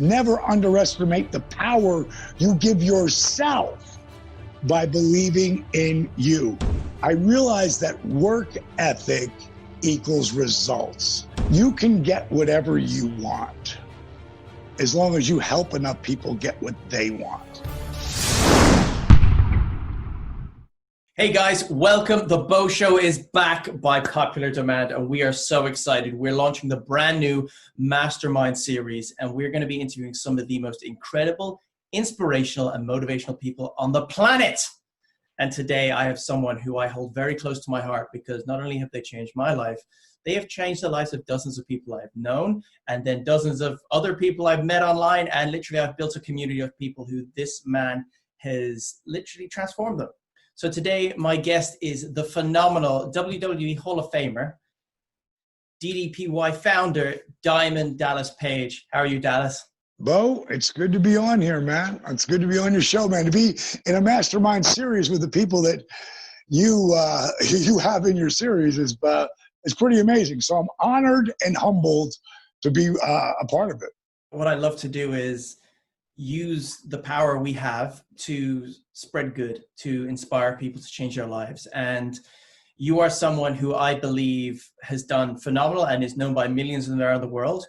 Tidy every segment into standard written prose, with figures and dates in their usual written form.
Never underestimate the power you give yourself by believing in you. I realize that work ethic equals results. You can get whatever you want as long as you help enough people get what they want. Hey guys, welcome. The Bo Show is back by popular demand, and we are so excited. We're launching the brand new Mastermind series, and we're going to be interviewing some of the most incredible, inspirational, and motivational people on the planet. And today I have someone who I hold very close to my heart, because not only have they changed my life, they have changed the lives of dozens of people I've known, and then dozens of other people I've met online, and literally I've built a community of people who this man has literally transformed them. So today, my guest is the phenomenal WWE Hall of Famer, DDPY founder, Diamond Dallas Page. How are you, Dallas? Bo, it's good to be on here, man. It's good to be on your show, man. To be in a mastermind series with the people that you have in your series is pretty amazing. So I'm honored and humbled to be a part of it. What I love to do is use the power we have to spread good, to inspire people to change their lives. And you are someone who I believe has done phenomenal and is known by millions around the world.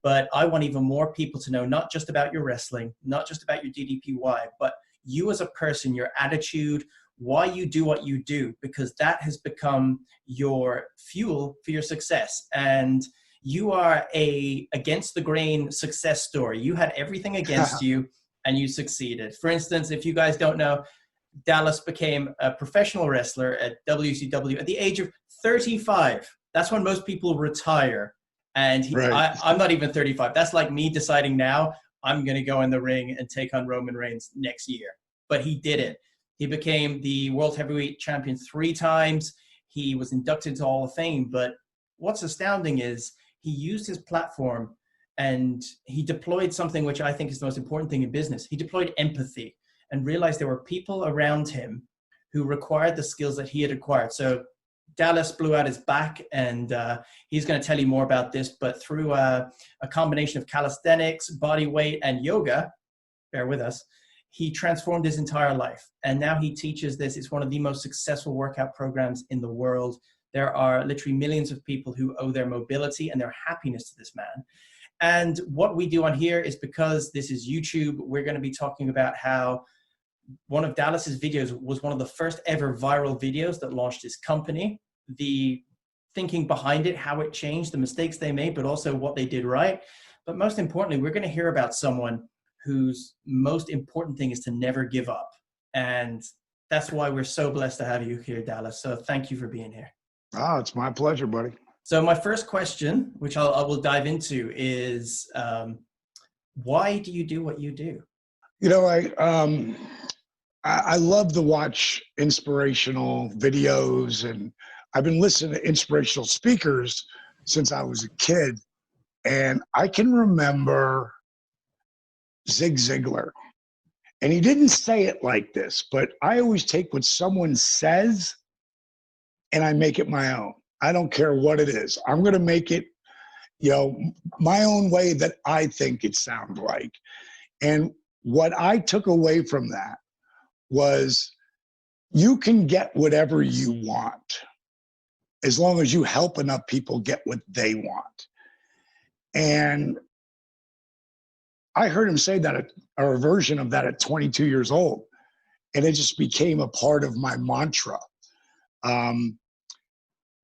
But I want even more people to know not just about your wrestling, not just about your DDPY, but you as a person, your attitude, why you do what you do, because that has become your fuel for your success. And you are a against the grain success story. You had everything against you and you succeeded. For instance, if you guys don't know, Dallas became a professional wrestler at WCW at the age of 35. That's when most people retire. And Right. I'm not even 35. That's like me deciding now I'm going to go in the ring and take on Roman Reigns next year. But he did it. He became the World Heavyweight Champion 3 times. He was inducted into Hall of Fame. But what's astounding is he used his platform and he deployed something which I think is the most important thing in business. He deployed empathy and realized there were people around him who required the skills that he had acquired. So Dallas blew out his back, and he's going to tell you more about this, but through a combination of calisthenics, body weight, and yoga, bear with us, he transformed his entire life. And now he teaches this. It's one of the most successful workout programs in the world. There are literally millions of people who owe their mobility and their happiness to this man. And what we do on here is, because this is YouTube, we're going to be talking about how one of Dallas's videos was one of the first ever viral videos that launched his company, the thinking behind it, how it changed, the mistakes they made, but also what they did right. But most importantly, we're going to hear about someone whose most important thing is to never give up. And that's why we're so blessed to have you here, Dallas. So thank you for being here. Oh, it's my pleasure, buddy. So my first question, which I will dive into, is why do you do what you do? You know, I love to watch inspirational videos, and I've been listening to inspirational speakers since I was a kid. And I can remember Zig Ziglar. And he didn't say it like this, but I always take what someone says and I make it my own. I don't care what it is. I'm going to make it, my own way that I think it sounds like. And what I took away from that was, you can get whatever you want as long as you help enough people get what they want. And I heard him say that, or a version of that, at 22 years old. And it just became a part of my mantra.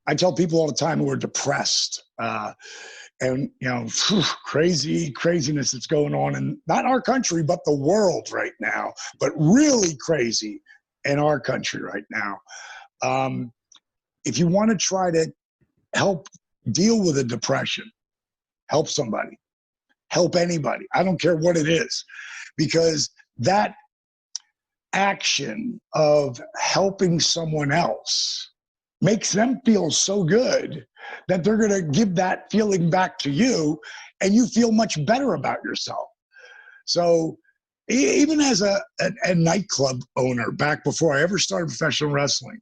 I tell people all the time who are depressed and, craziness that's going on in not our country, but the world right now, but really crazy in our country right now. If you want to try to help deal with a depression, help somebody, help anybody. I don't care what it is, because that action of helping someone else makes them feel so good that they're going to give that feeling back to you, and you feel much better about yourself. So even as a nightclub owner, back before I ever started professional wrestling,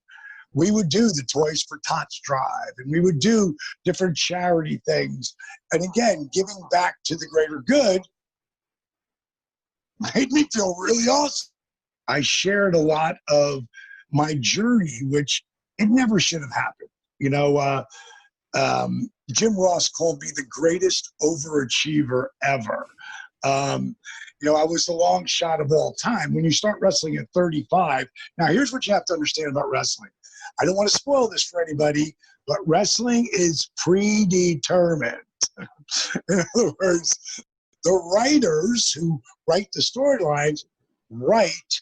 we would do the Toys for Tots drive, and we would do different charity things. And again, giving back to the greater good made me feel really awesome. I shared a lot of my journey, which it never should have happened. You know, Jim Ross called me the greatest overachiever ever. You know, I was the long shot of all time. When you start wrestling at 35, now here's what you have to understand about wrestling. I don't want to spoil this for anybody, but wrestling is predetermined. In other words, the writers who write the storylines write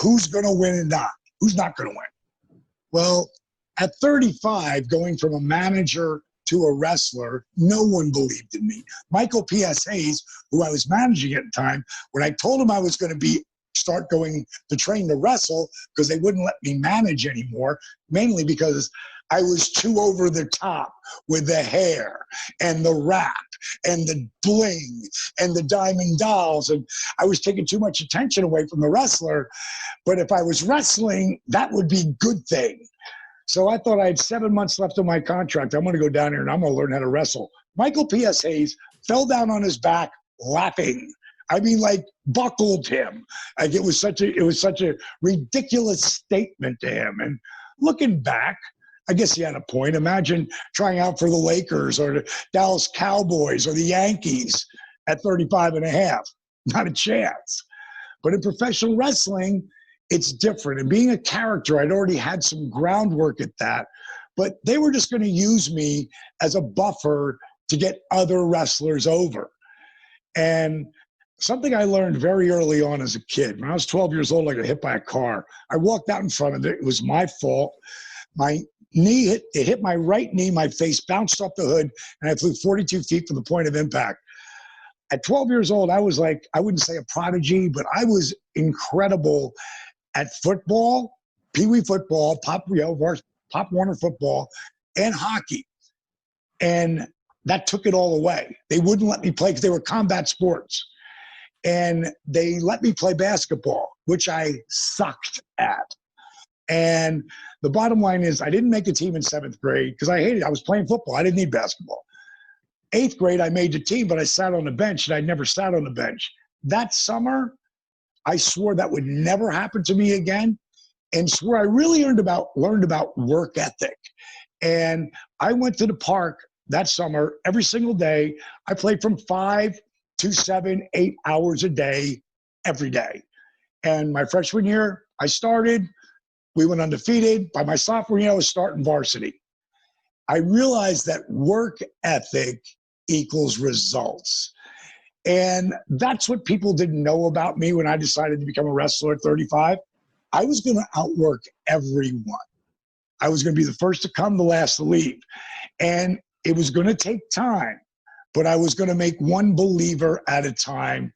who's going to win and not, who's not going to win. Well, at 35, going from a manager to a wrestler, no one believed in me. Michael P.S. Hayes, who I was managing at the time, when I told him I was going to start going to train to wrestle, because they wouldn't let me manage anymore, mainly because I was too over the top with the hair and the rap and the bling and the diamond dolls. And I was taking too much attention away from the wrestler. But if I was wrestling, that would be a good thing. So I thought I had 7 months left on my contract. I'm going to go down here and I'm going to learn how to wrestle. Michael P.S. Hayes fell down on his back laughing. I mean, like, buckled him. Like, it was such a ridiculous statement to him. And looking back, I guess he had a point. Imagine trying out for the Lakers or the Dallas Cowboys or the Yankees at 35 and a half. Not a chance. But in professional wrestling, it's different. And being a character, I'd already had some groundwork at that. But they were just going to use me as a buffer to get other wrestlers over. And something I learned very early on as a kid, when I was 12 years old, I got hit by a car. I walked out in front of it. It was my fault. My knee hit my right knee. My face bounced off the hood, and I flew 42 feet from the point of impact. At 12 years old, I was like, I wouldn't say a prodigy, but I was incredible at football, Pee Wee football, Pop Warner football, and hockey. And that took it all away. They wouldn't let me play because they were combat sports. And they let me play basketball, which I sucked at. And the bottom line is I didn't make the team in 7th grade because I hated it. I was playing football. I didn't need basketball. 8th grade, I made the team, but I sat on the bench, and I never sat on the bench. That summer, I swore that would never happen to me again, and swore I really learned about work ethic. And I went to the park that summer every single day. I played from 5 to 7, 8 hours a day, every day. And my freshman year, I started. We went undefeated. By my sophomore year, I was starting varsity. I realized that work ethic equals results. And that's what people didn't know about me when I decided to become a wrestler at 35. I was going to outwork everyone. I was going to be the first to come, the last to leave. And it was going to take time, but I was going to make one believer at a time.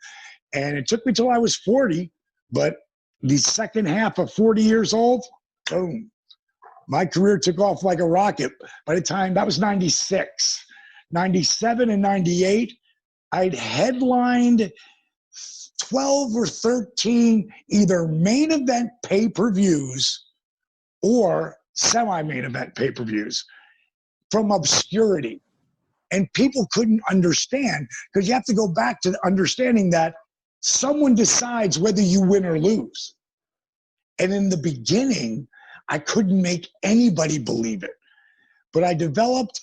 And it took me till I was 40, but the second half of 40 years old, boom, my career took off like a rocket. By the time, that was 96. 97 and 98, I'd headlined 12 or 13 either main event pay-per-views or semi-main event pay-per-views from obscurity. And people couldn't understand, because you have to go back to understanding that someone decides whether you win or lose. And in the beginning, I couldn't make anybody believe it. But I developed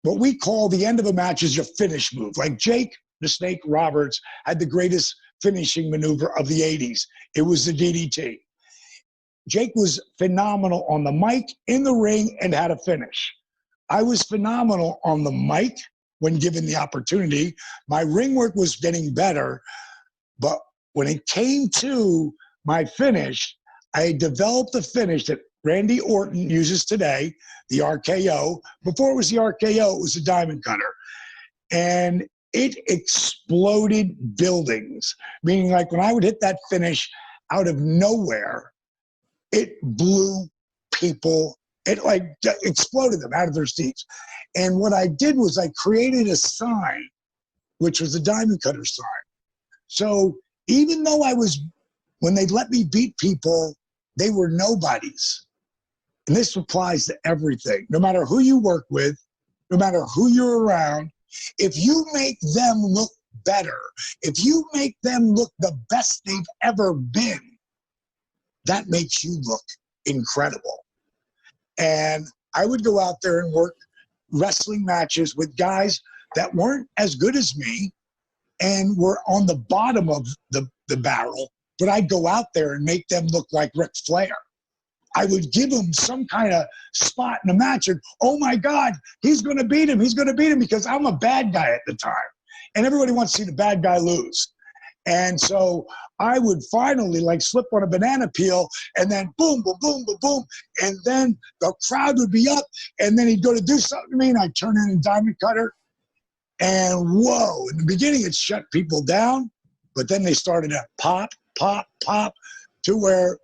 what we call the end of a match is your finish move. Like Jake the Snake Roberts had the greatest finishing maneuver of the 80s. It was the DDT. Jake was phenomenal on the mic, in the ring, and had a finish. I was phenomenal on the mic when given the opportunity. My ring work was getting better, but when it came to my finish, I developed a finish that Randy Orton uses today, the RKO. Before it was the RKO, it was the Diamond Cutter. And it exploded buildings, meaning like when I would hit that finish out of nowhere, it blew people, it like exploded them out of their seats. And what I did was I created a sign, which was the Diamond Cutter sign. So even though when they let me beat people, they were nobodies. And this applies to everything. No matter who you work with, no matter who you're around, if you make them look better, if you make them look the best they've ever been, that makes you look incredible. And I would go out there and work wrestling matches with guys that weren't as good as me and were on the bottom of the barrel, but I'd go out there and make them look like Ric Flair. I would give him some kind of spot in a match and, oh my God, he's going to beat him. He's going to beat him because I'm a bad guy at the time. And everybody wants to see the bad guy lose. And so I would finally like slip on a banana peel and then boom, boom, boom, boom, boom. And then the crowd would be up and then he'd go to do something to me and I'd turn in a diamond cutter. And whoa, in the beginning it shut people down, but then they started to pop, pop, pop to where,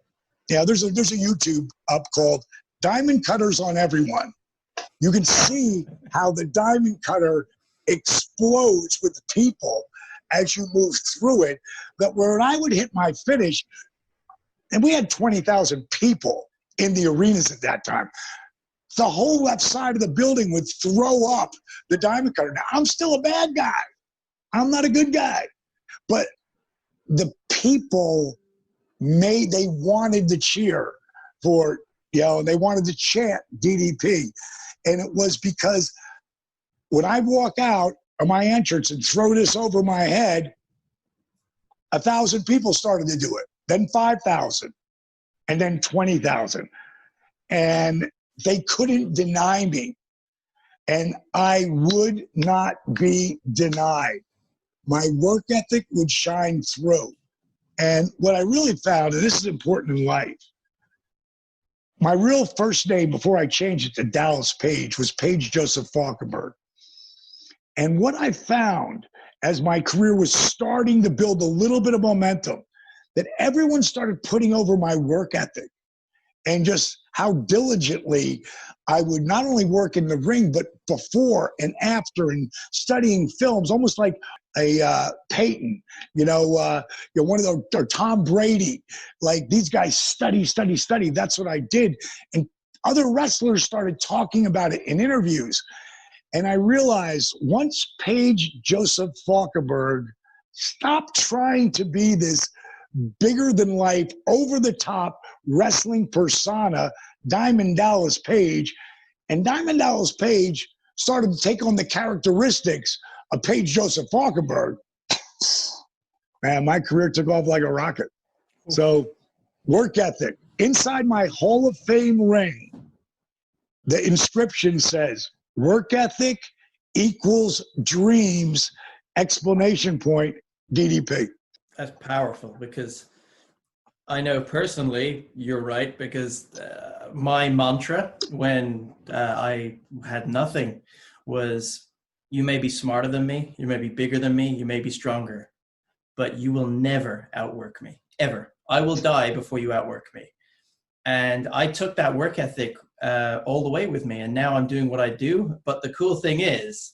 yeah, there's a YouTube up called Diamond Cutters on Everyone. You can see how the diamond cutter explodes with people as you move through it. But when I would hit my finish, and we had 20,000 people in the arenas at that time, the whole left side of the building would throw up the diamond cutter. Now, I'm still a bad guy. I'm not a good guy. But the people they wanted to cheer for, they wanted to chant DDP. And it was because when I walk out of my entrance and throw this over my head, 1,000 people started to do it, then 5,000, and then 20,000. And they couldn't deny me. And I would not be denied. My work ethic would shine through. And what I really found, and this is important in life, my real first name before I changed it to Dallas Page was Page Joseph Falkenberg. And what I found as my career was starting to build a little bit of momentum, that everyone started putting over my work ethic and just how diligently I would not only work in the ring, but before and after and studying films, almost like a Peyton, one of those, or Tom Brady. Like these guys study. That's what I did. And other wrestlers started talking about it in interviews. And I realized once Page Joseph Falkenberg stopped trying to be this bigger than life, over the top wrestling persona, Diamond Dallas Page, and Diamond Dallas Page started to take on the characteristics of Page Joseph Falkenberg, man, my career took off like a rocket. So work ethic. Inside my Hall of Fame ring, the inscription says, work ethic equals dreams, exclamation point, DDP. That's powerful, because I know personally you're right, because my mantra when I had nothing was, you may be smarter than me, you may be bigger than me, you may be stronger, but you will never outwork me, ever. I will die before you outwork me. And I took that work ethic all the way with me, and now I'm doing what I do. But the cool thing is,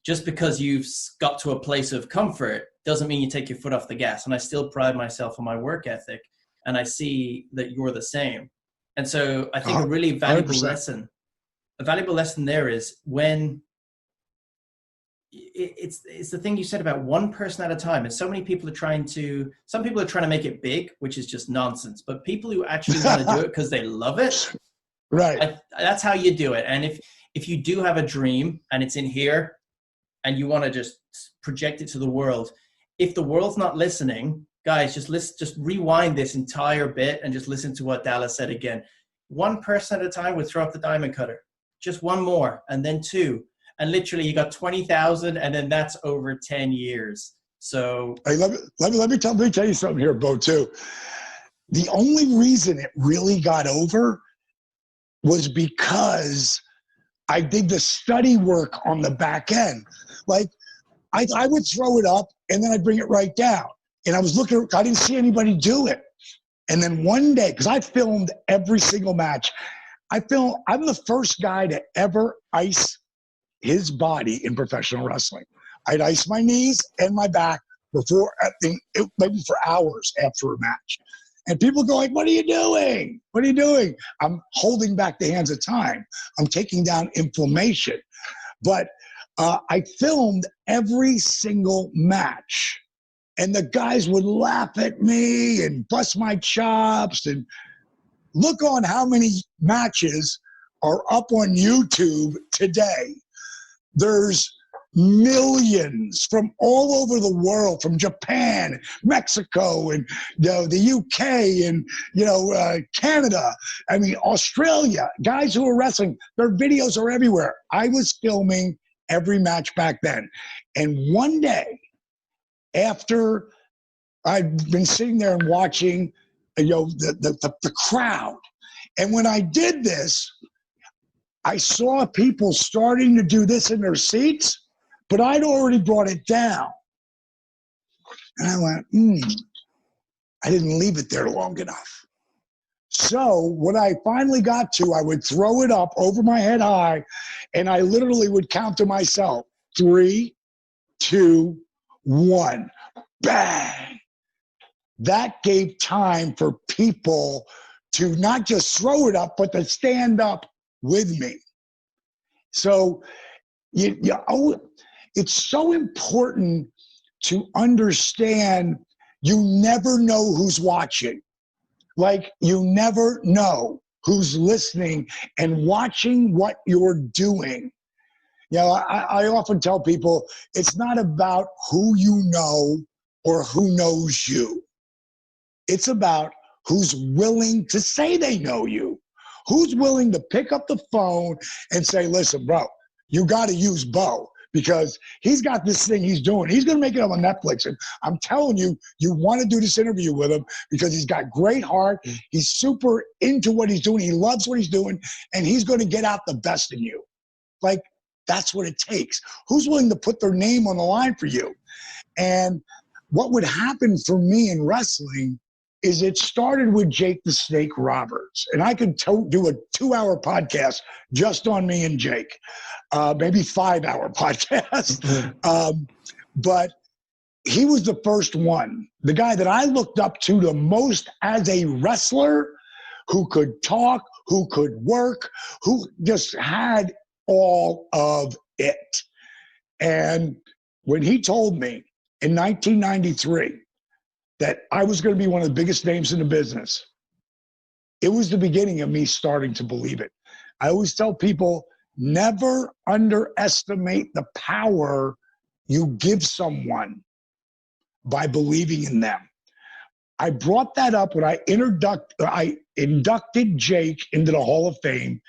just because you've got to a place of comfort doesn't mean you take your foot off the gas. And I still pride myself on my work ethic, and I see that you're the same. And so I think a really valuable 100%. A valuable lesson there is when it's the thing you said about one person at a time. And so many people some people are trying to make it big, which is just nonsense. But people who actually want to do it because they love it, right? That's how you do it. And if you do have a dream and it's in here, and you want to just project it to the world, if the world's not listening, guys, just rewind this entire bit and just listen to what Dallas said again. One person at a time would throw up the diamond cutter. Just one more, and then two. And literally you got 20,000, and then that's over 10 years. So hey, let me tell you something here, Bo, too. The only reason it really got over was because I did the study work on the back end. Like I would throw it up and then I'd bring it right down. And I was looking, I didn't see anybody do it. And then one day, because I filmed every single match, I'm the first guy to ever ice his body in professional wrestling. I'd ice my knees and my back before, maybe for hours after a match. And people go like, what are you doing? What are you doing? I'm holding back the hands of time. I'm taking down inflammation. But I filmed every single match, and the guys would laugh at me and bust my chops. And look on how many matches are up on YouTube today. There's millions from all over the world, from Japan, Mexico, and the UK, and Canada. I mean, Australia. Guys who are wrestling, their videos are everywhere. I was filming every match back then, and one day, after I'd been sitting there and watching, the crowd, and when I did this, I saw people starting to do this in their seats, but I'd already brought it down. And I went, I didn't leave it there long enough. So when I finally got to, I would throw it up over my head high, and I literally would count to myself, 3, 2, 1, bang. That gave time for people to not just throw it up, but to stand up with me. So it's so important to understand you never know who's watching. Like, you never know who's listening and watching what you're doing. I often tell people it's not about who you know or who knows you. It's about who's willing to say they know you. Who's willing to pick up the phone and say, listen, bro, you got to use Bo, because he's got this thing he's doing. He's going to make it up on Netflix. And I'm telling you, you want to do this interview with him because he's got great heart. He's super into what he's doing. He loves what he's doing. And he's going to get out the best in you. Like, that's what it takes. Who's willing to put their name on the line for you? And what would happen for me in wrestling is it started with Jake the Snake Roberts. And I could do a 2-hour podcast just on me and Jake, maybe 5-hour podcast. But he was the first one, the guy that I looked up to the most as a wrestler, who could talk, who could work, who just had all of it. And when he told me in 1993 that I was going to be one of the biggest names in the business, it was the beginning of me starting to believe it. I always tell people, never underestimate the power you give someone by believing in them. I brought that up when I inducted Jake into the Hall of Fame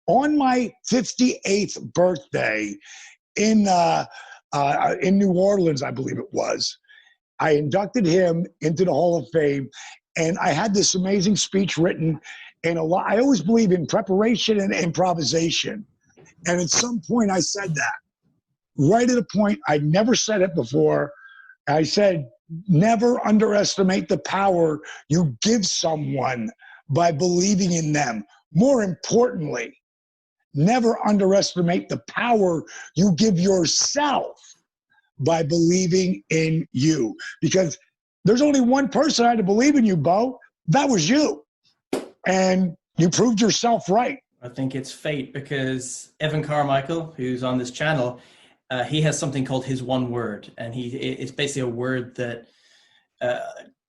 on my 58th birthday in New Orleans, I believe it was. I inducted him into the Hall of Fame, and I had this amazing speech written. And I always believe in preparation and improvisation. And at some point I said that, right at a point I'd never said it before. I said, never underestimate the power you give someone by believing in them. More importantly, never underestimate the power you give yourself by believing in you. Because there's only one person I had to believe in you, Bo. That was you. And you proved yourself right. I think it's fate, because Evan Carmichael, who's on this channel, he has something called his one word. And it's basically a word that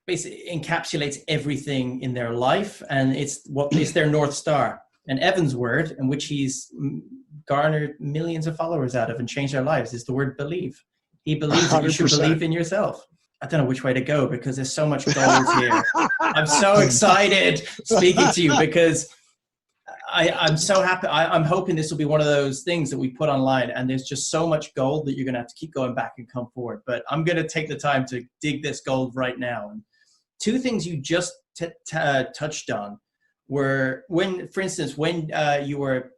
basically encapsulates everything in their life. And it's their North Star. And Evan's word, in which he's garnered millions of followers out of and changed their lives, is the word believe. He believes that you should 100%. believe in yourself. I don't know which way to go, because there's so much gold here. I'm so excited speaking to you, because I'm so happy. I'm hoping this will be one of those things that we put online, and there's just so much gold that you're going to have to keep going back and come forward. But I'm going to take the time to dig this gold right now. And two things you just touched on were for instance, when you were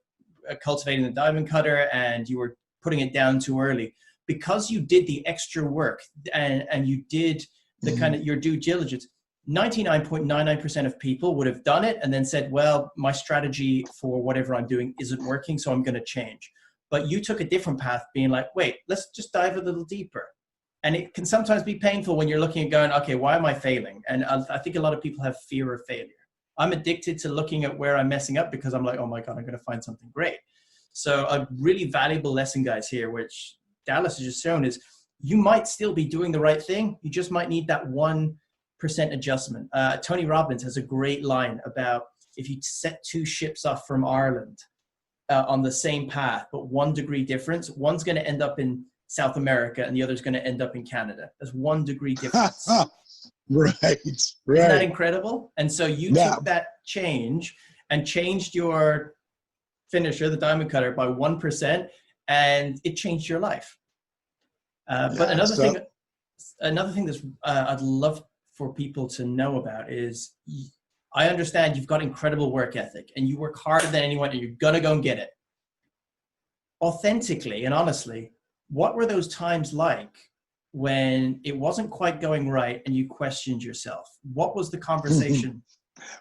cultivating the diamond cutter and you were putting it down too early, because you did the extra work and you did the kind of your due diligence. 99.99% of people would have done it and then said, well, my strategy for whatever I'm doing isn't working, so I'm going to change. But you took a different path, being like, wait, let's just dive a little deeper. And it can sometimes be painful when you're looking and going, okay, why am I failing? And I think a lot of people have fear of failure. I'm addicted to looking at where I'm messing up, because I'm like, oh my God, I'm going to find something great. So a really valuable lesson, guys, here, which Dallas has just shown, is you might still be doing the right thing. You just might need that 1% adjustment. Tony Robbins has a great line about if you set two ships off from Ireland on the same path, but 1 degree difference, one's going to end up in South America and the other's going to end up in Canada. There's 1 degree difference. Right. Isn't that incredible? And so you took that change and changed your finisher, the diamond cutter, by 1%, and it changed your life. But another thing that's I'd love for people to know about is, I understand you've got incredible work ethic and you work harder than anyone and you're going to go and get it. Authentically and honestly, what were those times like when it wasn't quite going right and you questioned yourself? What was the conversation?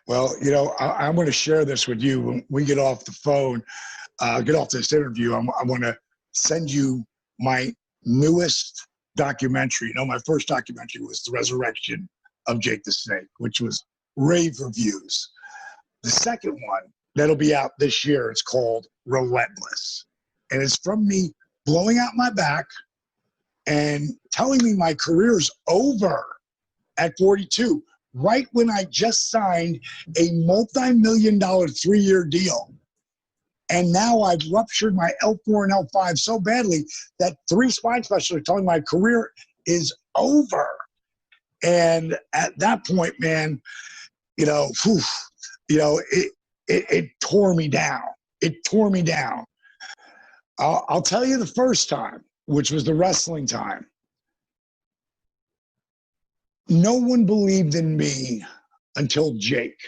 Well, you know, I'm going to share this with you when we get off the phone, get off this interview. I want to send you my newest documentary. You know, my first documentary was The Resurrection of Jake the Snake, which was rave reviews. The second one that'll be out this year, it's called Relentless. And it's from me blowing out my back and telling me my career's over at 42, right when I just signed a multi-million-dollar 3-year deal. And now I've ruptured my L4 and L5 so badly that 3 spine specialists are telling my career is over. And at that point, man, you know, it tore me down. It tore me down. I'll tell you the first time, which was the wrestling time. No one believed in me until Jake.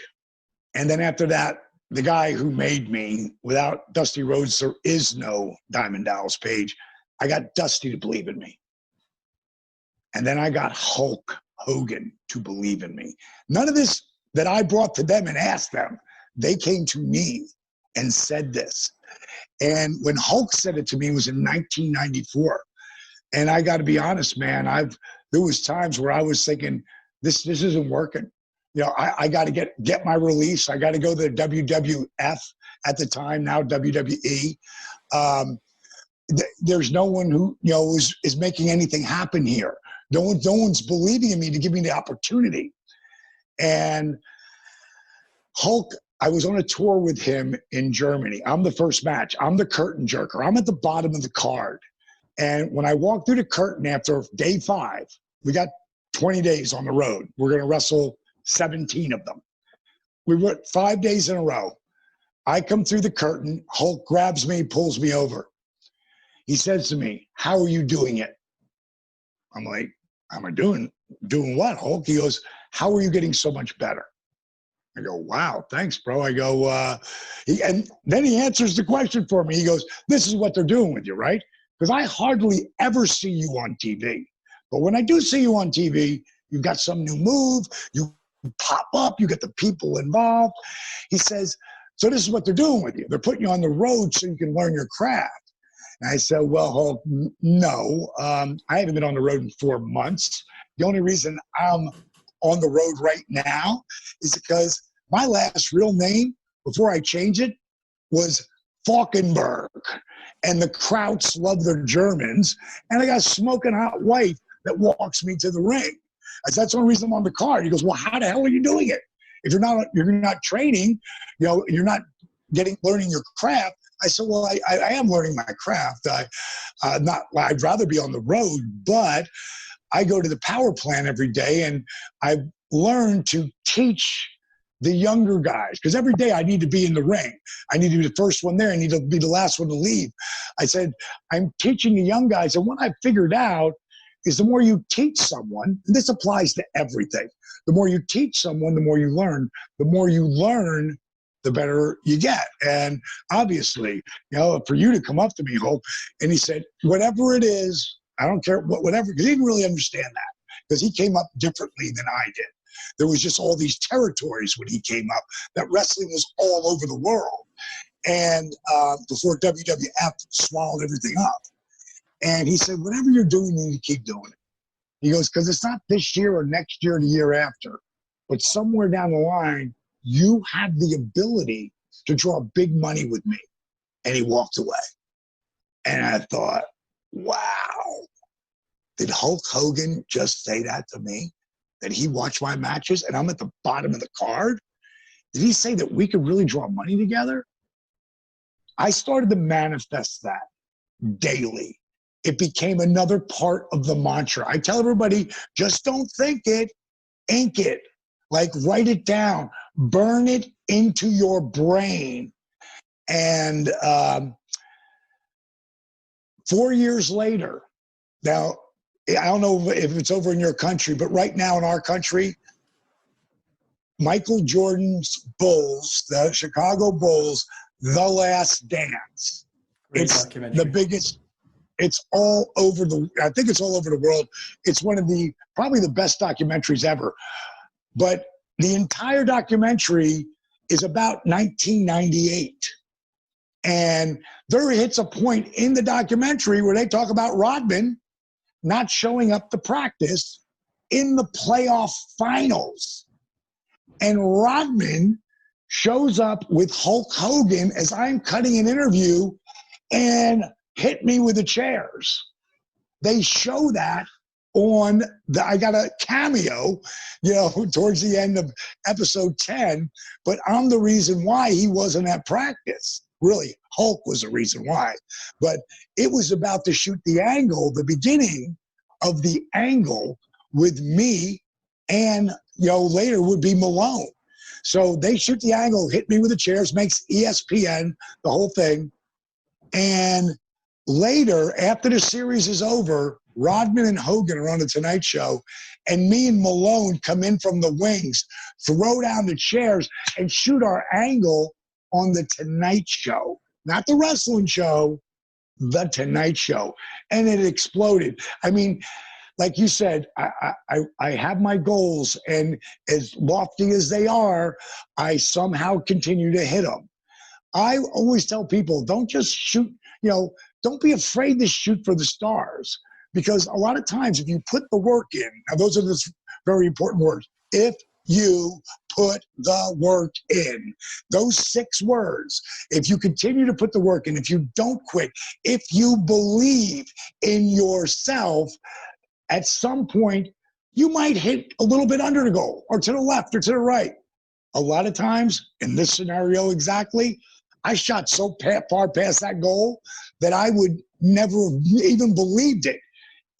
And then after that, the guy who made me, without Dusty Rhodes, there is no Diamond Dallas Page. I got Dusty to believe in me. And then I got Hulk Hogan to believe in me. None of this that I brought to them and asked them. They came to me and said this. And when Hulk said it to me, it was in 1994. And I got to be honest, man, there was times where I was thinking, this isn't working. You know, I got to get my release. I got to go to the WWF at the time, now WWE. There's no one who, you know, is making anything happen here. No one's believing in me to give me the opportunity. And Hulk, I was on a tour with him in Germany. I'm the first match. I'm the curtain jerker. I'm at the bottom of the card. And when I walked through the curtain after day 5, we got 20 days on the road. We're going to wrestle 17 of them. We went 5 days in a row. I come through the curtain. Hulk grabs me, pulls me over. He says to me, "How are you doing it?" I'm like, "Am I doing what, Hulk?" He goes, "How are you getting so much better?" I go, "Wow, thanks, bro." I go, and then he answers the question for me. He goes, "This is what they're doing with you, right? Because I hardly ever see you on TV. But when I do see you on TV, you've got some new move, you pop up, you get the people involved." He says, "So this is what they're doing with you. They're putting you on the road so you can learn your craft." And I said, "Well, Hulk, no. I haven't been on the road in 4 months. The only reason I'm on the road right now is because my last real name, before I change it, was Falkenberg. And the Krauts love their Germans. And I got a smoking hot wife that walks me to the ring." I said, "That's the only reason I'm on the card." He goes, "Well, how the hell are you doing it? If you're not training, you know, you're not learning your craft." I said, "Well, I am learning my craft. I'd rather be on the road, but I go to the power plant every day and I've learned to teach the younger guys, because every day I need to be in the ring. I need to be the first one there. I need to be the last one to leave." I said, "I'm teaching the young guys. And what I figured out is the more you teach someone, and this applies to everything, the more you teach someone, the more you learn. The more you learn, the better you get." And obviously, you know, for you to come up to me, Hope, and he said, "Whatever it is, I don't care whatever," because he didn't really understand that, because he came up differently than I did. There was just all these territories when he came up, that wrestling was all over the world. And before WWF swallowed everything up. And he said, "Whatever you're doing, you need to keep doing it." He goes, "Because it's not this year or next year or the year after, but somewhere down the line, you have the ability to draw big money with me." And he walked away. And I thought, wow, did Hulk Hogan just say that to me? That he watched my matches and I'm at the bottom of the card? Did he say that we could really draw money together? I started to manifest that daily. It became another part of the mantra. I tell everybody, just don't think it, ink it. Like, write it down, burn it into your brain. And 4 years later, now, I don't know if it's over in your country, but right now in our country, Michael Jordan's Bulls, the Chicago Bulls, The Last Dance. Great It's documentary. the biggest. It's all over I think it's all over the world. It's one of probably the best documentaries ever. But the entire documentary is about 1998. And there hits a point in the documentary where they talk about Rodman not showing up to practice in the playoff finals. And Rodman shows up with Hulk Hogan as I'm cutting an interview and hit me with the chairs. They show that on I got a cameo, towards the end of episode 10, but I'm the reason why he wasn't at practice. Really, Hulk was the reason why. But it was about to shoot the angle, the beginning of the angle with me and, later would be Malone. So they shoot the angle, hit me with the chairs, makes ESPN, the whole thing. And later, after the series is over, Rodman and Hogan are on the Tonight Show, and me and Malone come in from the wings, throw down the chairs, and shoot our angle on the Tonight Show. Not the wrestling show, the Tonight Show. And it exploded. I mean, like you said, I have my goals, and as lofty as they are, I somehow continue to hit them. I always tell people, don't just shoot, don't be afraid to shoot for the stars. Because a lot of times, if you put the work in, now those are the very important words, if you put the work in, those 6 words, if you continue to put the work in, if you don't quit, if you believe in yourself, at some point, you might hit a little bit under the goal, or to the left, or to the right. A lot of times, in this scenario exactly, I shot so far past that goal that I would never have even believed it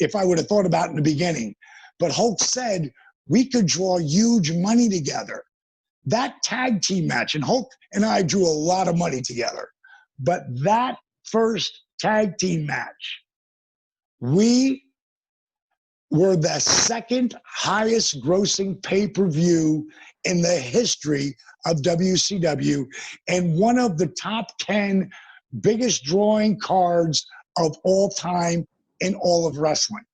if I would have thought about it in the beginning. But Hulk said we could draw huge money together. That tag team match, and Hulk and I drew a lot of money together, but that first tag team match, we were the second highest grossing pay-per-view in the history of WCW, and one of the top 10 biggest drawing cards of all time in all of wrestling.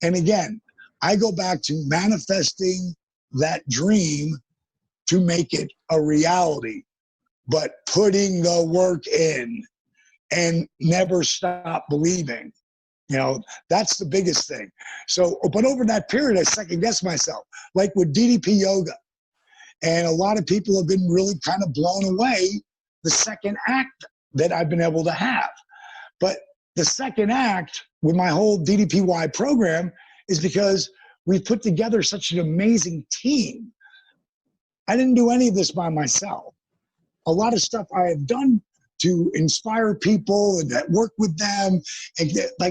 And again, I go back to manifesting that dream to make it a reality, but putting the work in and never stop believing. That's the biggest thing. So, but over that period, I second-guessed myself, like with DDP Yoga. And a lot of people have been really kind of blown away the second act that I've been able to have. But the second act with my whole DDPY program is because we've put together such an amazing team. I didn't do any of this by myself. A lot of stuff I have done to inspire people and that work with them, and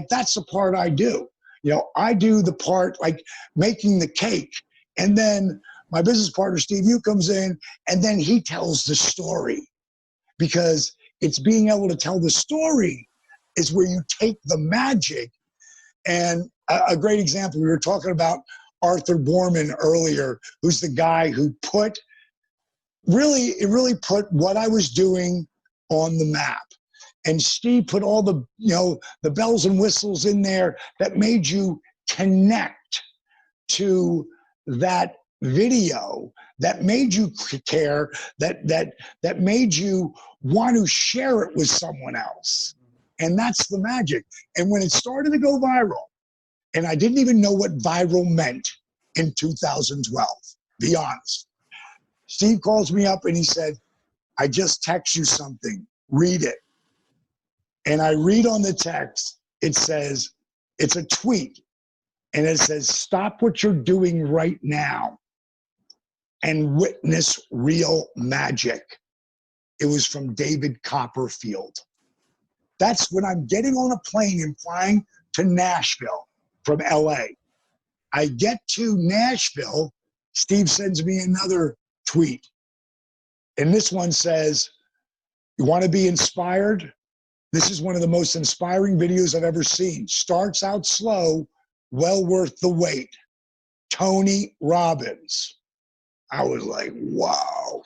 that's the part I do. I do the part like making the cake, and then my business partner Steve Yu comes in, and then he tells the story, because it's being able to tell the story is where you take the magic. And a great example, we were talking about Arthur Borman earlier, who's the guy who really put what I was doing on the map. And Steve put all the, the bells and whistles in there that made you connect to that video, that made you care, that made you want to share it with someone else. And that's the magic. And when it started to go viral, and I didn't even know what viral meant in 2012, be honest. Steve calls me up and he said, I just text you something, read it. And I read on the text, it says, it's a tweet, and it says, "Stop what you're doing right now and witness real magic." It was from David Copperfield. That's when I'm getting on a plane and flying to Nashville from LA. I get to Nashville, Steve sends me another tweet. And this one says, "You want to be inspired? This is one of the most inspiring videos I've ever seen. Starts out slow, well worth the wait. Tony Robbins." I was like, wow.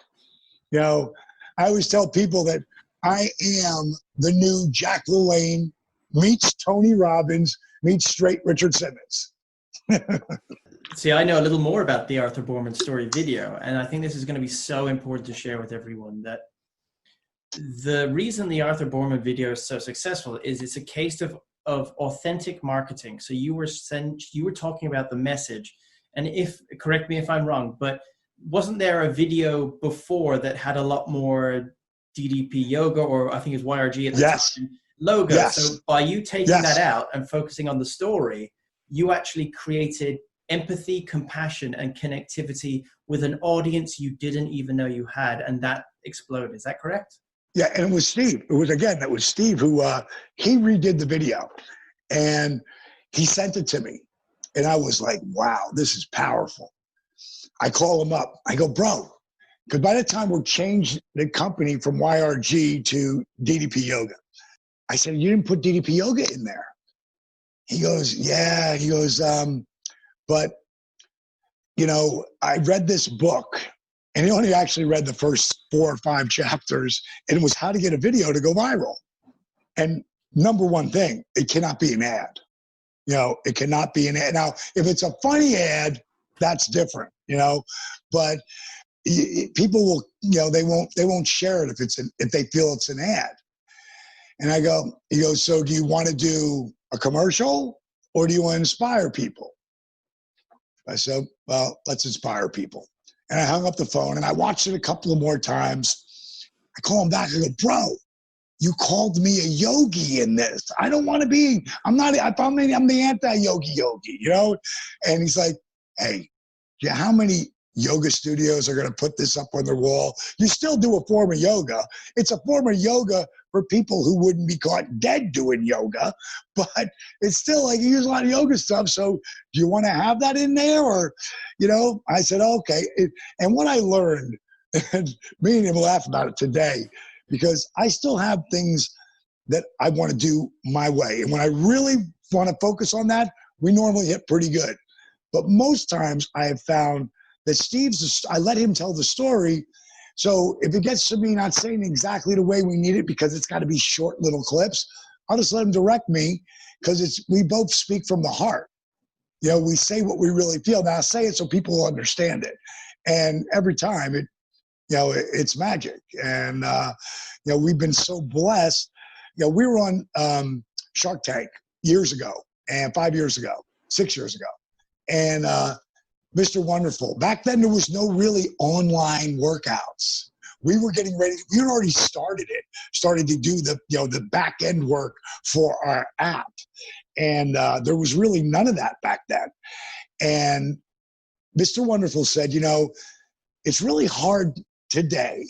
You know, I always tell people that I am the new Jack LaLanne meets Tony Robbins meets straight Richard Simmons. See, I know a little more about the Arthur Borman story video, and I think this is going to be so important to share with everyone, that the reason the Arthur Borman video is so successful is it's a case of authentic marketing. So you were talking about the message, and correct me if I'm wrong, but wasn't there a video before that had a lot more DDP yoga, or I think it's YRG at the time, logo? Yes. So by you taking that out and focusing on the story, you actually created empathy, compassion, and connectivity with an audience you didn't even know you had, and that exploded. Is that correct? Yeah, and it was Steve. It was Steve who he redid the video, and he sent it to me, and I was like, wow, this is powerful. I call him up. I go, bro, because by the time we changed the company from YRG to DDP Yoga, I said, you didn't put DDP Yoga in there. He goes, yeah. He goes, but, you know, I read this book, and he only actually read the first 4 or 5 chapters, and it was how to get a video to go viral. And number one thing, it cannot be an ad. You know, it cannot be an ad. Now, if it's a funny ad, that's different, you know, but people will, you know, they won't share it if they feel it's an ad. And he goes, so do you want to do a commercial, or do you want to inspire people? I said, well, let's inspire people. And I hung up the phone, and I watched it a couple of more times. I call him back. I go, bro, you called me a yogi in this. I don't want to be, I'm the anti-yogi, you know? And he's like, hey, yeah, how many yoga studios are going to put this up on their wall? You still do a form of yoga. It's a form of yoga for people who wouldn't be caught dead doing yoga, but it's still like you use a lot of yoga stuff. So do you want to have that in there? Or, you know, I said, okay. And what I learned, and me and him laugh about it today, because I still have things that I want to do my way. And when I really want to focus on that, we normally hit pretty good. But most times I have found that I let him tell the story. So if it gets to me not saying exactly the way we need it, because it's got to be short little clips, I'll just let him direct me, because we both speak from the heart. You know, we say what we really feel. Now I say it so people will understand it. And every time it's magic. And, you know, we've been so blessed. You know, we were on Shark Tank years ago, and 5 years ago, 6 years ago. And Mr. Wonderful, back then there was no really online workouts. We were getting ready. We had already started to do the back end work for our app. And there was really none of that back then. And Mr. Wonderful said, you know, it's really hard today,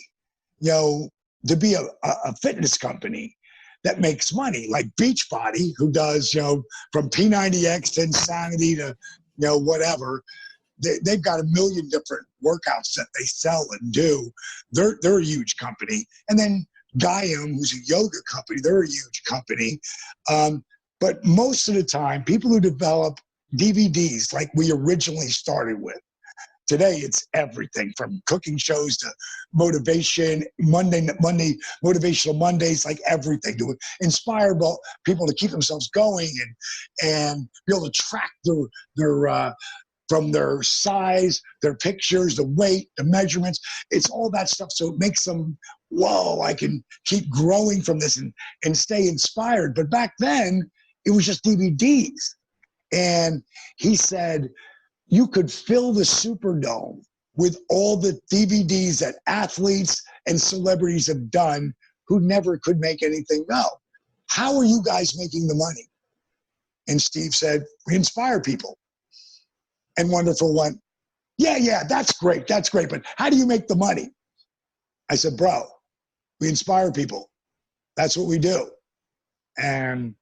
you know, to be a fitness company that makes money, like Beachbody, who does, you know, from P90X to Insanity to, you know, whatever. They've got a million different workouts that they sell and do. They're a huge company. And then Gaiam, who's a yoga company, they're a huge company. But most of the time, people who develop DVDs like we originally started with, today it's everything from cooking shows to motivation, motivational Mondays, like everything, to inspire people to keep themselves going and be able to track their from their size, their pictures, the weight, the measurements. It's all that stuff. So it makes them, whoa, I can keep growing from this and stay inspired. But back then, it was just DVDs. And he said, you could fill the Superdome with all the DVDs that athletes and celebrities have done who never could make anything go. how are you guys making the money? And Steve said, we inspire people. And Wonderful went, yeah, that's great. That's great. But how do you make the money? I said, bro, we inspire people. That's what we do. And,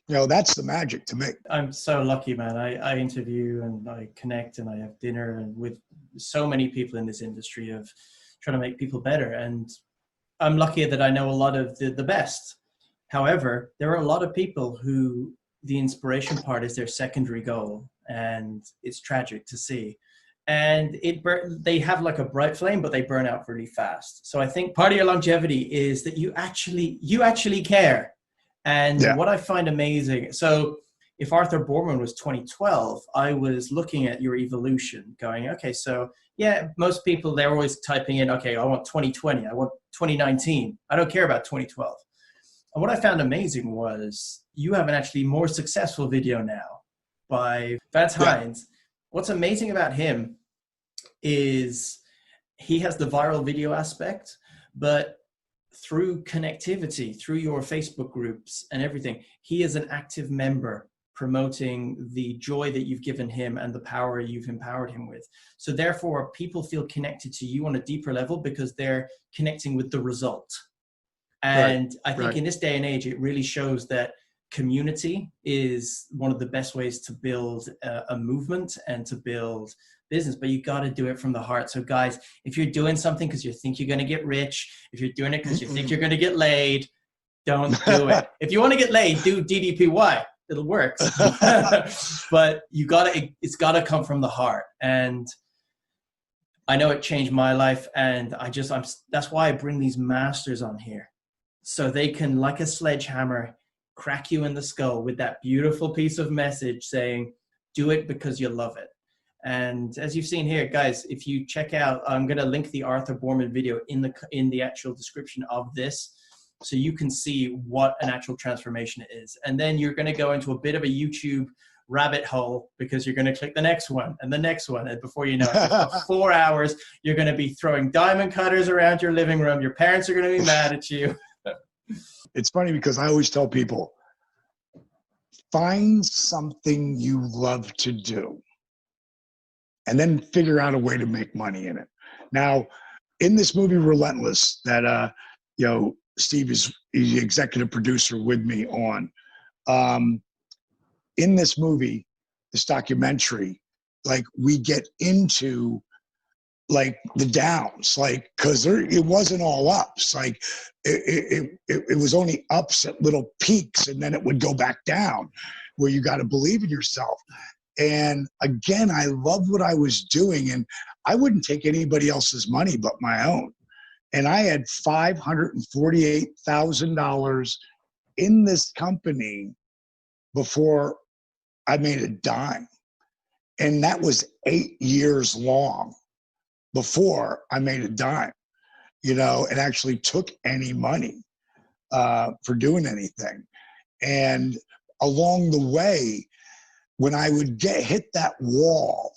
you know, that's the magic to me. I'm so lucky, man. I interview and I connect and I have dinner and with so many people in this industry of trying to make people better. And I'm lucky that I know a lot of the best. However, there are a lot of people who the inspiration part is their secondary goal, and it's tragic to see. And they have like a bright flame, but they burn out really fast. So I think part of your longevity is that you actually care. And what I find amazing, so if Arthur Boorman was 2012, I was looking at your evolution going, okay, so yeah, most people, they're always typing in, okay, I want 2020, I want 2019. I don't care about 2012. And what I found amazing was you have an actually more successful video now by Vance Hines. What's amazing about him is he has the viral video aspect, but through connectivity, through your Facebook groups and everything, he is an active member promoting the joy that you've given him and the power you've empowered him with. So therefore, people feel connected to you on a deeper level because they're connecting with the result. And I think in this day and age, it really shows that community is one of the best ways to build a movement and to build business, but you got to do it from the heart. So guys, if you're doing something because you think you're going to get rich, if you're doing it because you think you're going to get laid, don't do it. If you want to get laid, do DDPY. It'll work. But it's got to come from the heart. And I know it changed my life. And that's why I bring these masters on here. So they can, like a sledgehammer, crack you in the skull with that beautiful piece of message saying, do it because you love it. And as you've seen here, guys, if you check out, I'm going to link the Arthur Boorman video in the actual description of this, so you can see what an actual transformation is. And then you're going to go into a bit of a YouTube rabbit hole because you're going to click the next one and the next one. And before you know it, for 4 hours, you're going to be throwing diamond cutters around your living room. Your parents are going to be mad at you. It's funny because I always tell people, find something you love to do and then figure out a way to make money in it. Now, in this movie Relentless that Steve is the executive producer with me on, in this movie, this documentary, like we get into like the downs, like, cause it wasn't all ups. Like it was only ups at little peaks, and then it would go back down where you got to believe in yourself. And again, I loved what I was doing, and I wouldn't take anybody else's money but my own. And I had $548,000 in this company before I made a dime. And that was 8 years long before I made a dime, and actually took any money for doing anything. And along the way, when I would hit that wall,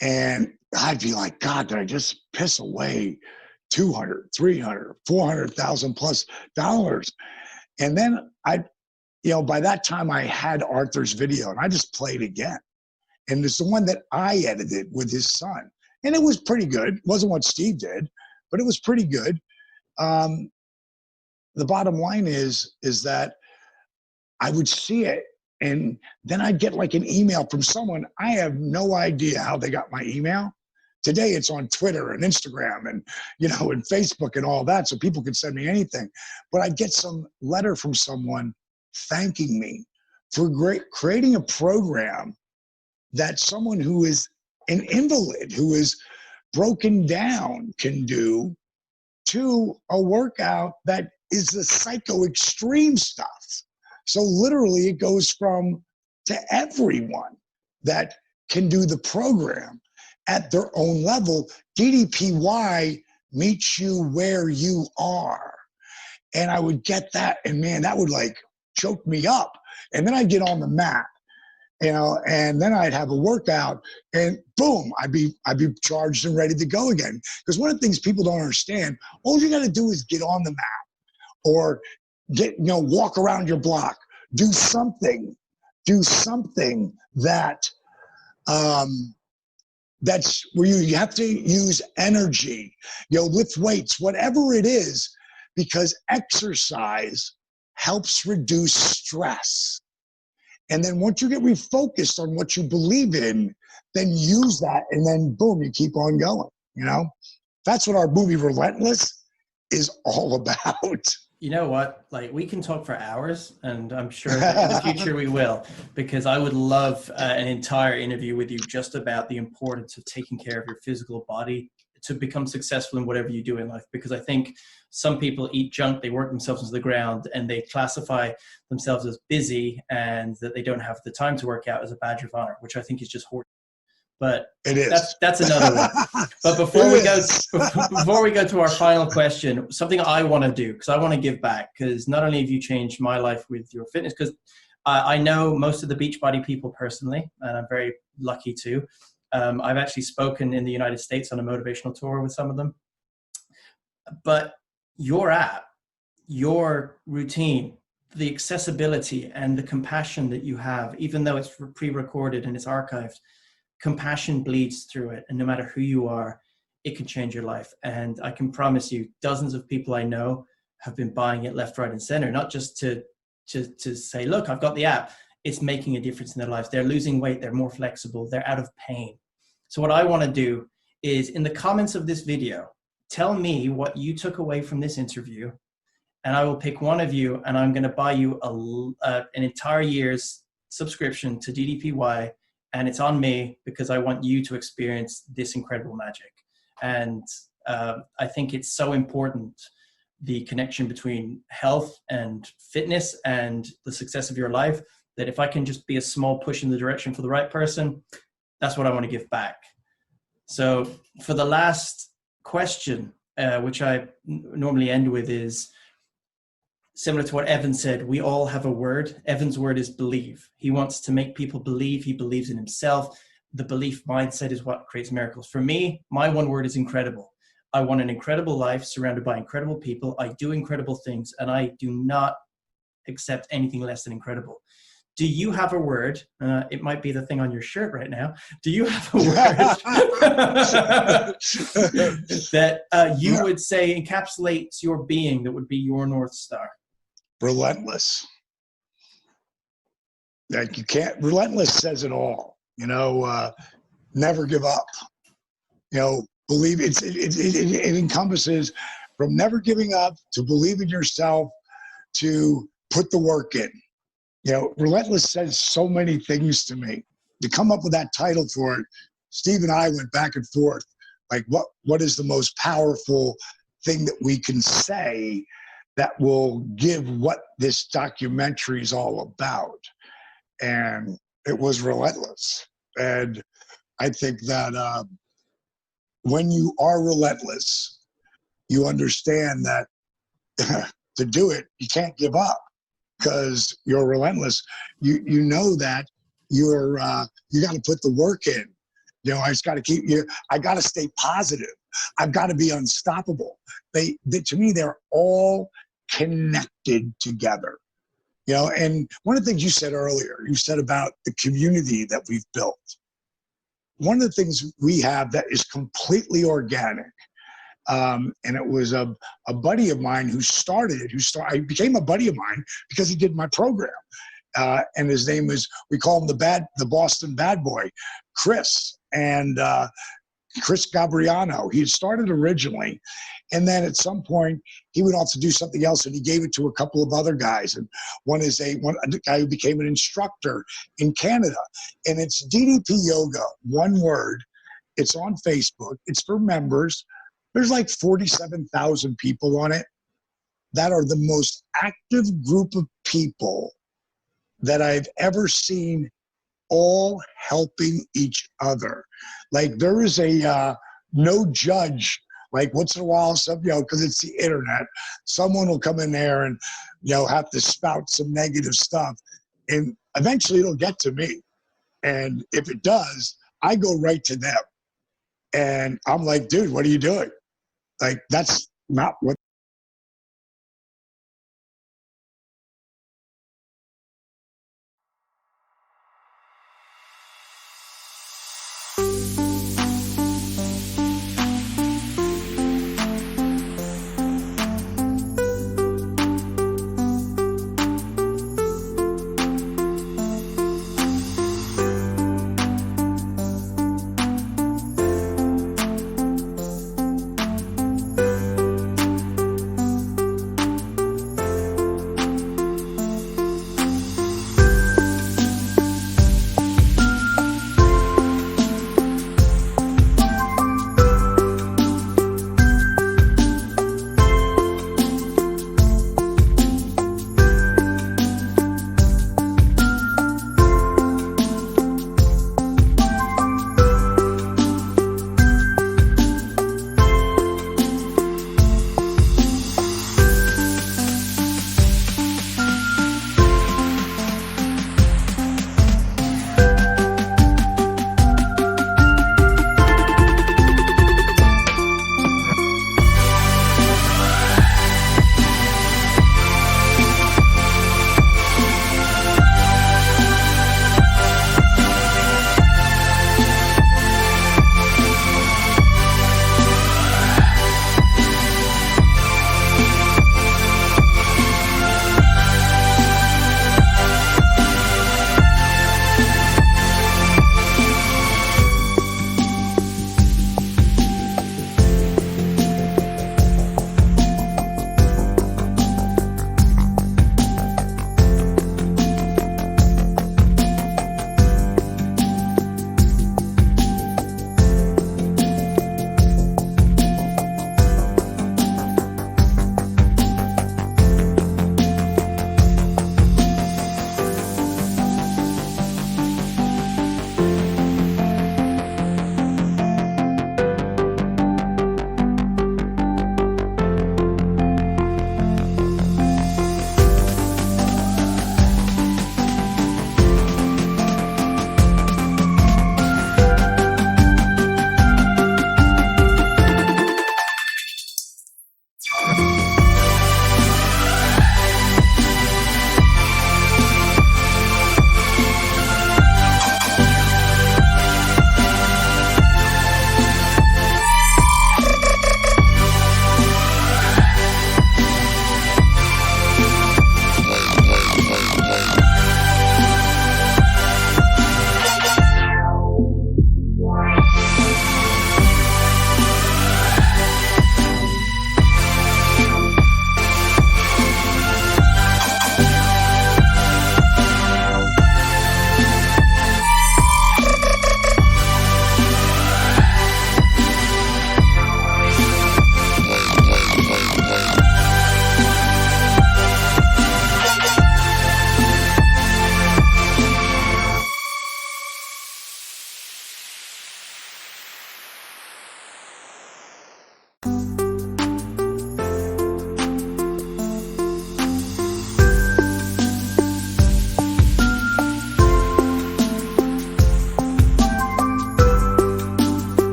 and I'd be like, God, did I just piss away 200, 300, 400,000 plus dollars? And then by that time I had Arthur's video, and I just played again. And it's the one that I edited with his son. And it was pretty good. It wasn't what Steve did, but it was pretty good. The bottom line is that I would see it, and then I'd get like an email from someone. I have no idea how they got my email. Today it's on Twitter and Instagram and, and Facebook and all that, so people can send me anything. But I'd get some letter from someone thanking me for creating a program that someone who is an invalid, who is broken down, can do, to a workout that is the psycho extreme stuff. So literally it goes to everyone that can do the program at their own level. DDPY meets you where you are. And I would get that, and man, that would like choke me up. And then I'd get on the mat, and then I'd have a workout, and boom, I'd be charged and ready to go again. Because one of the things people don't understand, all you got to do is get on the mat, or walk around your block, do something that that's where you have to use energy, lift weights, whatever it is, because exercise helps reduce stress. And then once you get refocused on what you believe in, then use that, and then boom, you keep on going. That's what our movie Relentless is all about. You know what? Like, we can talk for hours, and I'm sure that in the future we will, because I would love an entire interview with you just about the importance of taking care of your physical body to become successful in whatever you do in life. Because I think some people eat junk, they work themselves into the ground, and they classify themselves as busy, and that they don't have the time to work out as a badge of honor, which I think is just horrible. But it is. That's another one. But before we go to our final question, something I want to do, because I want to give back, because not only have you changed my life with your fitness, because I know most of the Beachbody people personally, and I'm very lucky to. I've actually spoken in the United States on a motivational tour with some of them. But your app, your routine, the accessibility and the compassion that you have, even though it's pre-recorded and it's archived, compassion bleeds through it. And no matter who you are, it can change your life. And I can promise you, dozens of people I know have been buying it left, right, and center, not just to say, look, I've got the app. It's making a difference in their lives. They're losing weight. They're more flexible. They're out of pain. So what I want to do is, in the comments of this video, tell me what you took away from this interview, and I will pick one of you, and I'm going to buy you an entire year's subscription to DDPY, and it's on me, because I want you to experience this incredible magic. And I think it's so important, the connection between health and fitness and the success of your life, that if I can just be a small push in the direction for the right person, that's what I want to give back. So for the last question, which I normally end with, is similar to what Evan said. We all have a word. Evan's word is believe. He wants to make people believe. He believes in himself. The belief mindset is what creates miracles. For me, my one word is incredible. I want an incredible life surrounded by incredible people. I do incredible things, and I do not accept anything less than incredible. Do you have a word? It might be the thing on your shirt right now. Do you have a word that you would say encapsulates your being, that would be your North Star? Relentless. Like, you can't, relentless says it all. Never give up. Believe it encompasses from never giving up to believe in yourself to put the work in. Relentless says so many things to me. To come up with that title for it, Steve and I went back and forth. Like, what is the most powerful thing that we can say that will give what this documentary is all about? And it was relentless. And I think that when you are relentless, you understand that to do it, you can't give up. Because you're relentless, you know that you got to put the work in. I just got to keep you. I got to stay positive. I've got to be unstoppable. To me, they're all connected together. And one of the things you said earlier, you said about the community that we've built. One of the things we have that is completely organic. And it was a buddy of mine who started it. I became a buddy of mine because he did my program. And his name is, we call him the Boston bad boy, Chris. And Chris Gabriano. He had started originally. And then at some point, he went off to do something else, and he gave it to a couple of other guys. And one is a guy who became an instructor in Canada. And it's DDP Yoga, one word. It's on Facebook. It's for members. There's like 47,000 people on it that are the most active group of people that I've ever seen, all helping each other. Like, there is a no judge. Like, once in a while, because it's the internet, someone will come in there and, have to spout some negative stuff. And eventually it'll get to me. And if it does, I go right to them. And I'm like, dude, what are you doing? Like, that's not what